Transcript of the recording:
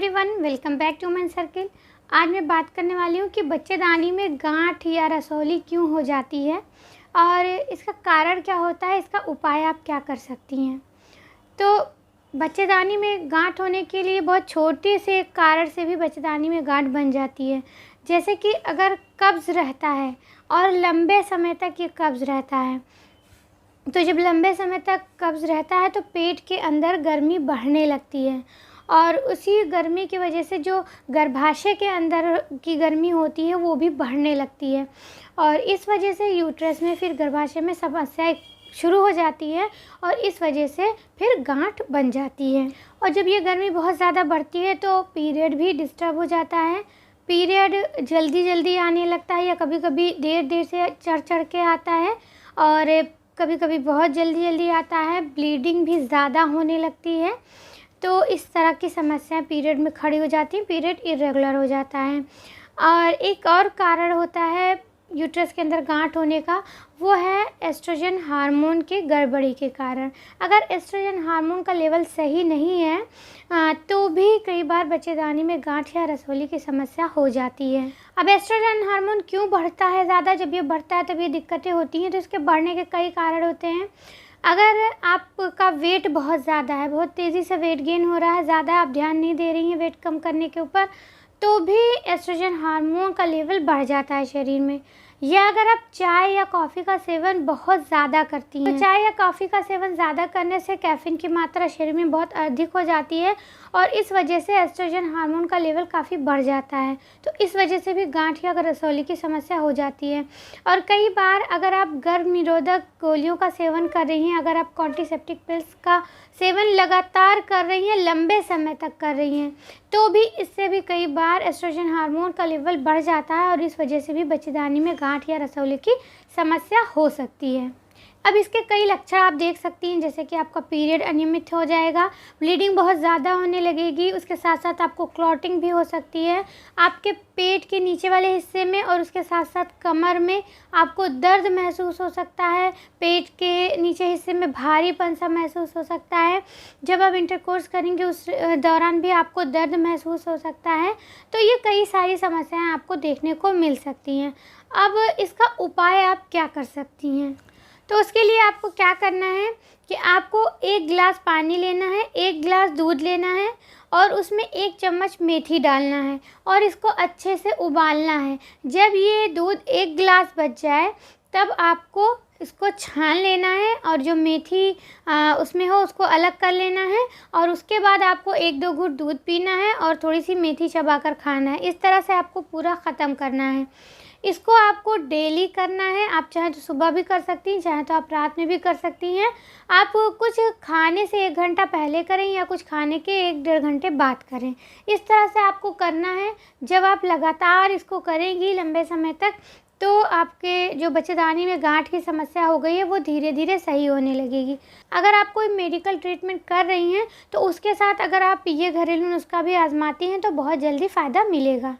Everyone, welcome back to मन circle. आज मैं बात करने वाली हूँ कि बच्चेदानी में गांठ या रसौली क्यों हो जाती है और इसका कारण क्या होता है, इसका उपाय आप क्या कर सकती हैं। तो बच्चेदानी में गांठ होने के लिए बहुत छोटे से कारण से भी बच्चेदानी में गांठ बन जाती है। जैसे कि अगर कब्ज़ रहता है और लंबे समय तक ये कब्ज़ रहता है, तो जब लंबे समय तक कब्ज़ रहता है तो पेट के अंदर गर्मी बढ़ने लगती है और उसी गर्मी की वजह से जो गर्भाशय के अंदर की गर्मी होती है वो भी बढ़ने लगती है और इस वजह से यूट्रस में फिर गर्भाशय में समस्याएं शुरू हो जाती है और इस वजह से फिर गांठ बन जाती है। और जब ये गर्मी बहुत ज़्यादा बढ़ती है तो पीरियड भी डिस्टर्ब हो जाता है। पीरियड जल्दी जल्दी आने लगता है या कभी कभी देर देर से चढ़ के आता है और कभी कभी बहुत जल्दी जल्दी आता है। ब्लीडिंग भी ज़्यादा होने लगती है। तो इस तरह की समस्याएं पीरियड में खड़ी हो जाती हैं, पीरियड इरेगुलर हो जाता है। और एक और कारण होता है यूट्रस के अंदर गांठ होने का, वो है एस्ट्रोजन हार्मोन के गड़बड़ी के कारण। अगर एस्ट्रोजन हार्मोन का लेवल सही नहीं है तो भी कई बार बच्चेदानी में गांठ या रसौली की समस्या हो जाती है। अब एस्ट्रोजन हार्मोन क्यों बढ़ता है ज़्यादा, जब ये बढ़ता है तब ये दिक्कतें होती हैं। तो इसके बढ़ने के कई कारण होते हैं। अगर आपका वेट बहुत ज़्यादा है, बहुत तेज़ी से वेट गेन हो रहा है, ज़्यादा आप ध्यान नहीं दे रही हैं वेट कम करने के ऊपर, तो भी एस्ट्रोजन हार्मोन का लेवल बढ़ जाता है शरीर में। या अगर आप चाय या कॉफ़ी का सेवन बहुत ज़्यादा करती हैं, तो चाय या कॉफ़ी का सेवन ज़्यादा करने से कैफ़ीन की मात्रा शरीर में बहुत अधिक हो जाती है और इस वजह से एस्ट्रोजन हार्मोन का लेवल काफ़ी बढ़ जाता है। तो इस वजह से भी गांठ या रसौली की समस्या हो जाती है। और कई बार अगर आप गर्भ निरोधक गोलियों का सेवन कर रही हैं, अगर आप कॉन्ट्रासेप्टिव पिल्स का सेवन लगातार कर रही हैं, लंबे समय तक कर रही हैं, तो भी इससे भी कई बार एस्ट्रोजन हार्मोन का लेवल बढ़ जाता है और इस वजह से भी बच्चेदानी में गांठ या रसौली की समस्या हो सकती है। अब इसके कई लक्षण आप देख सकती हैं, जैसे कि आपका पीरियड अनियमित हो जाएगा, ब्लीडिंग बहुत ज़्यादा होने लगेगी, उसके साथ साथ आपको क्लॉटिंग भी हो सकती है। आपके पेट के नीचे वाले हिस्से में और उसके साथ साथ कमर में आपको दर्द महसूस हो सकता है। पेट के नीचे हिस्से में भारीपन सा महसूस हो सकता है। जब आप इंटरकोर्स करेंगे उस दौरान भी आपको दर्द महसूस हो सकता है। तो ये कई सारी समस्याएं आपको देखने को मिल सकती हैं। अब इसका उपाय आप क्या कर सकती हैं? तो उसके लिए आपको क्या करना है कि आपको 1 गिलास पानी लेना है, 1 गिलास दूध लेना है और उसमें 1 चम्मच मेथी डालना है और इसको अच्छे से उबालना है। जब ये दूध 1 गिलास बच जाए तब आपको इसको छान लेना है और जो मेथी उसमें हो उसको अलग कर लेना है और उसके बाद आपको 1-2 घूंट दूध पीना है और थोड़ी सी मेथी चबाकर खाना है। इस तरह से आपको पूरा ख़त्म करना है। इसको आपको डेली करना है। आप चाहे तो सुबह भी कर सकती हैं, चाहे तो आप रात में भी कर सकती हैं। आप कुछ खाने से 1 घंटा पहले करें या कुछ खाने के 1-1.5 घंटे बाद करें। इस तरह से आपको करना है। जब आप लगातार इसको करेंगी लंबे समय तक, तो आपके जो बच्चेदानी में गांठ की समस्या हो गई है वो धीरे धीरे सही होने लगेगी। अगर आप कोई मेडिकल ट्रीटमेंट कर रही हैं तो उसके साथ अगर आप ये घरेलू नुस्खा भी आजमाती हैं तो बहुत जल्दी फ़ायदा मिलेगा।